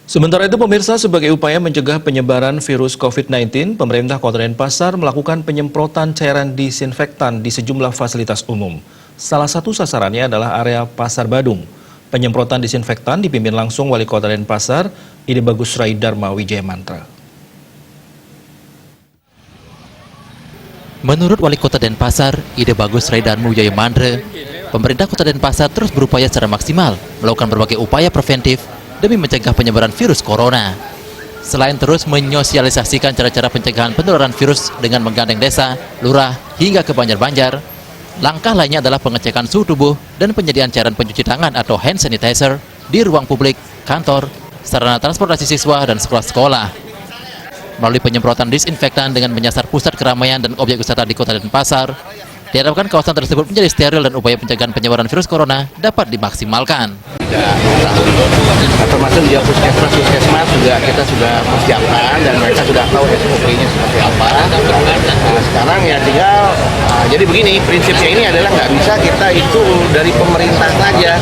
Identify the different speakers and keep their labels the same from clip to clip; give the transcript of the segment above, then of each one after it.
Speaker 1: Sementara itu pemirsa, sebagai upaya mencegah penyebaran virus COVID-19, pemerintah Kota Denpasar melakukan penyemprotan cairan disinfektan di sejumlah fasilitas umum. Salah satu sasarannya adalah area Pasar Badung. Penyemprotan disinfektan dipimpin langsung Wali Kota Denpasar, Ide Bagus Rai Dharma Wijayamantra.
Speaker 2: Menurut Wali Kota Denpasar, Ide Bagus Rai Dharma Wijayamantra, pemerintah Kota Denpasar terus berupaya secara maksimal melakukan berbagai upaya preventif demi mencegah penyebaran virus corona. Selain terus menyosialisasikan cara-cara pencegahan penularan virus dengan menggandeng desa, lurah, hingga ke banjar-banjar, langkah lainnya adalah pengecekan suhu tubuh dan penyediaan cairan pencuci tangan atau hand sanitizer di ruang publik, kantor, sarana transportasi siswa, dan sekolah-sekolah. Melalui penyemprotan disinfektan dengan menyasar pusat keramaian dan objek wisata di Kota Denpasar, diharapkan kawasan tersebut menjadi steril dan upaya pencegahan penyebaran virus corona dapat dimaksimalkan.
Speaker 3: Termasuk di puskesmas juga kita sudah persiapkan dan mereka sudah tahu SOP-nya seperti apa. Nah, sekarang ya tinggal, jadi begini, prinsipnya ini adalah nggak bisa kita itu dari pemerintah saja,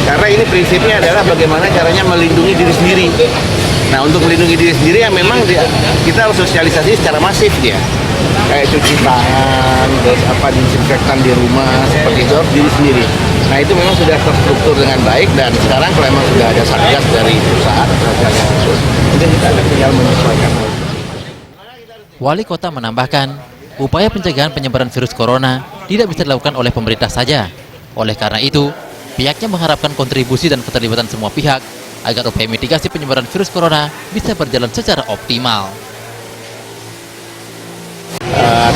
Speaker 3: karena ini prinsipnya adalah bagaimana caranya melindungi diri sendiri. Nah, untuk melindungi diri sendiri ya memang kita harus sosialisasi secara masif dia. Kayak cuci tangan, terus disinfektan di rumah, seperti itu harus diri sendiri. Nah, itu memang sudah terstruktur dengan baik, dan sekarang kalau memang sudah ada satgas dari perusahaan, mungkin kita akan tinggal menyesuaikan.
Speaker 2: Wali Kota menambahkan, upaya pencegahan penyebaran virus corona tidak bisa dilakukan oleh pemerintah saja. Oleh karena itu, pihaknya mengharapkan kontribusi dan keterlibatan semua pihak agar upaya mitigasi penyebaran virus corona bisa berjalan secara optimal.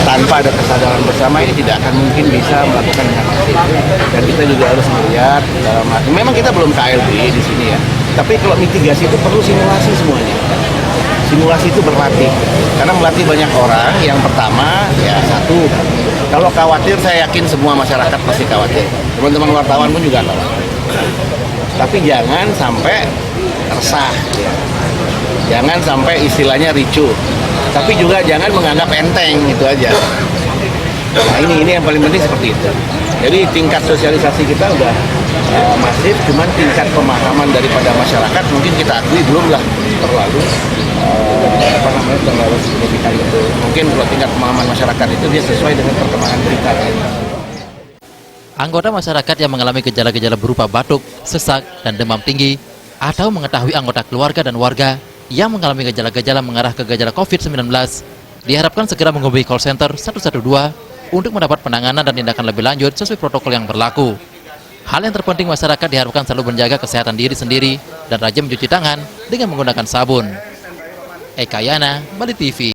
Speaker 3: Tanpa ada kesadaran bersama ini tidak akan mungkin bisa melakukan dengan masif. Dan kita juga harus melihat dalam arti, memang kita belum KLB di sini ya, tapi kalau mitigasi itu perlu simulasi semuanya. Simulasi itu berlatih, karena melatih banyak orang. Yang pertama, ya satu, kalau khawatir saya yakin semua masyarakat pasti khawatir. Teman-teman wartawan pun juga khawatir. Tapi jangan sampai resah, ya. Jangan sampai istilahnya ricuh. Tapi juga jangan menganggap enteng, itu aja. Nah, ini yang paling penting seperti itu. Jadi tingkat sosialisasi kita udah masif, cuman tingkat pemahaman daripada masyarakat mungkin kita akui belumlah terlalu terlalu signifikan itu. Mungkin kalau tingkat pemahaman masyarakat itu dia sesuai dengan perkembangan berita.
Speaker 2: Anggota masyarakat yang mengalami gejala-gejala berupa batuk, sesak, dan demam tinggi, atau mengetahui anggota keluarga dan warga yang mengalami gejala-gejala mengarah ke gejala COVID-19, diharapkan segera menghubungi call center 112 untuk mendapat penanganan dan tindakan lebih lanjut sesuai protokol yang berlaku. Hal yang terpenting, masyarakat diharapkan selalu menjaga kesehatan diri sendiri dan rajin mencuci tangan dengan menggunakan sabun. Eka Yana, Bali TV.